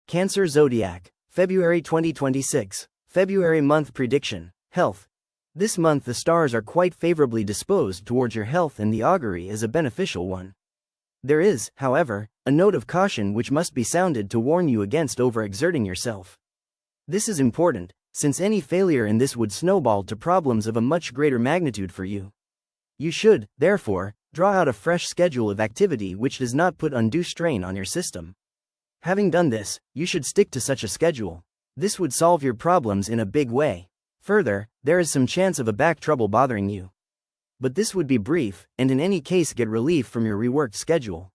Cancer Zodiac, February 2026. February month prediction. Health. This month the stars are quite favorably disposed towards your health and the augury is a beneficial one. There is, however, a note of caution which must be sounded to warn you against overexerting yourself. This is important, since any failure in this would snowball to problems of a much greater magnitude for you. You should, therefore, draw out a fresh schedule of activity which does not put undue strain on your system. Having done this, you should stick to such a schedule. This would solve your problems in a big way. Further, there is some chance of a back trouble bothering you. But this would be brief, and in any case get relief from your reworked schedule.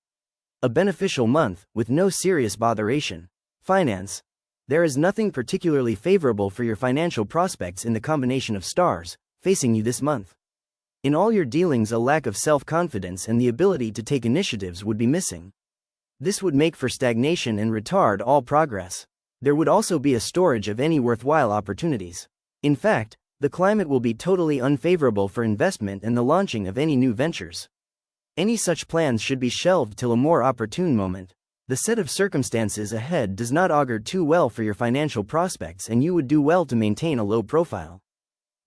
A beneficial month, with no serious botheration. Finance. There is nothing particularly favorable for your financial prospects in the combination of stars facing you this month. In all your dealings, a lack of self-confidence and the ability to take initiatives would be missing. This would make for stagnation and retard all progress. There would also be a storage of any worthwhile opportunities. In fact, the climate will be totally unfavorable for investment and the launching of any new ventures. Any such plans should be shelved till a more opportune moment. The set of circumstances ahead does not augur too well for your financial prospects and you would do well to maintain a low profile.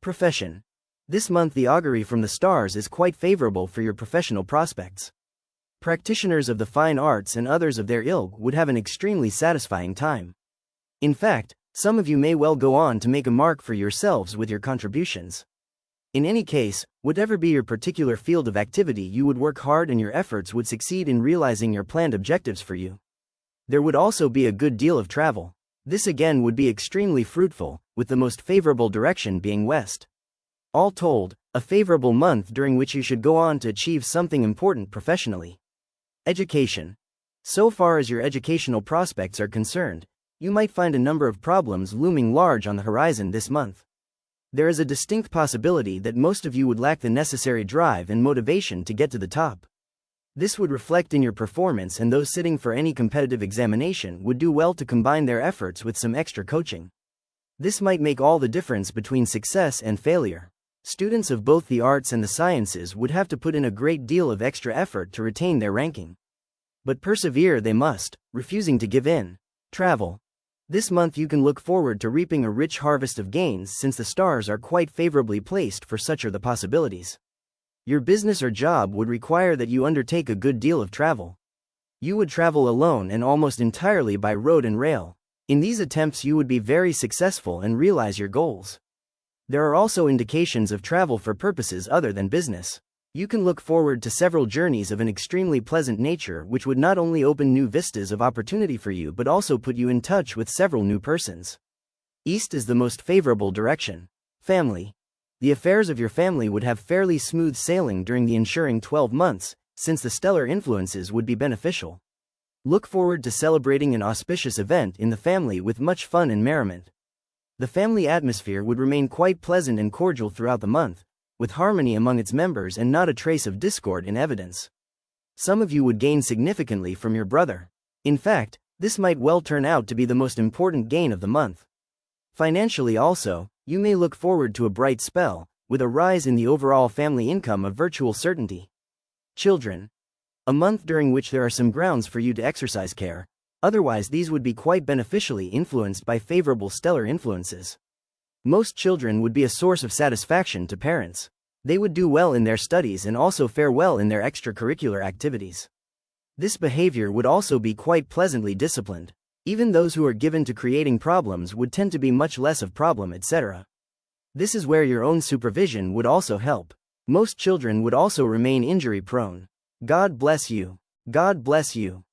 Profession. This month the augury from the stars is quite favorable for your professional prospects. Practitioners of the fine arts and others of their ilk would have an extremely satisfying time. In fact, some of you may well go on to make a mark for yourselves with your contributions. In any case, whatever be your particular field of activity, you would work hard and your efforts would succeed in realizing your planned objectives for you. There would also be a good deal of travel. This again would be extremely fruitful, with the most favorable direction being west. All told, a favorable month during which you should go on to achieve something important professionally. Education. So far as your educational prospects are concerned, you might find a number of problems looming large on the horizon this month. There is a distinct possibility that most of you would lack the necessary drive and motivation to get to the top. This would reflect in your performance, and those sitting for any competitive examination would do well to combine their efforts with some extra coaching. This might make all the difference between success and failure. Students of both the arts and the sciences would have to put in a great deal of extra effort to retain their ranking. But persevere they must, refusing to give in. Travel. This month you can look forward to reaping a rich harvest of gains since the stars are quite favorably placed for such are the possibilities. Your business or job would require that you undertake a good deal of travel. You would travel alone and almost entirely by road and rail. In these attempts you would be very successful and realize your goals. There are also indications of travel for purposes other than business. You can look forward to several journeys of an extremely pleasant nature which would not only open new vistas of opportunity for you but also put you in touch with several new persons. East is the most favorable direction. Family. The affairs of your family would have fairly smooth sailing during the ensuing 12 months, since the stellar influences would be beneficial. Look forward to celebrating an auspicious event in the family with much fun and merriment. The family atmosphere would remain quite pleasant and cordial throughout the month, with harmony among its members and not a trace of discord in evidence. Some of you would gain significantly from your brother. In fact, this might well turn out to be the most important gain of the month. Financially also, you may look forward to a bright spell, with a rise in the overall family income of virtual certainty. Children. A month during which there are some grounds for you to exercise care. Otherwise these would be quite beneficially influenced by favorable stellar influences. Most children would be a source of satisfaction to parents. They would do well in their studies and also fare well in their extracurricular activities. This behavior would also be quite pleasantly disciplined. Even those who are given to creating problems would tend to be much less of problem, etc. This is where your own supervision would also help. Most children would also remain injury prone. God bless you. God bless you.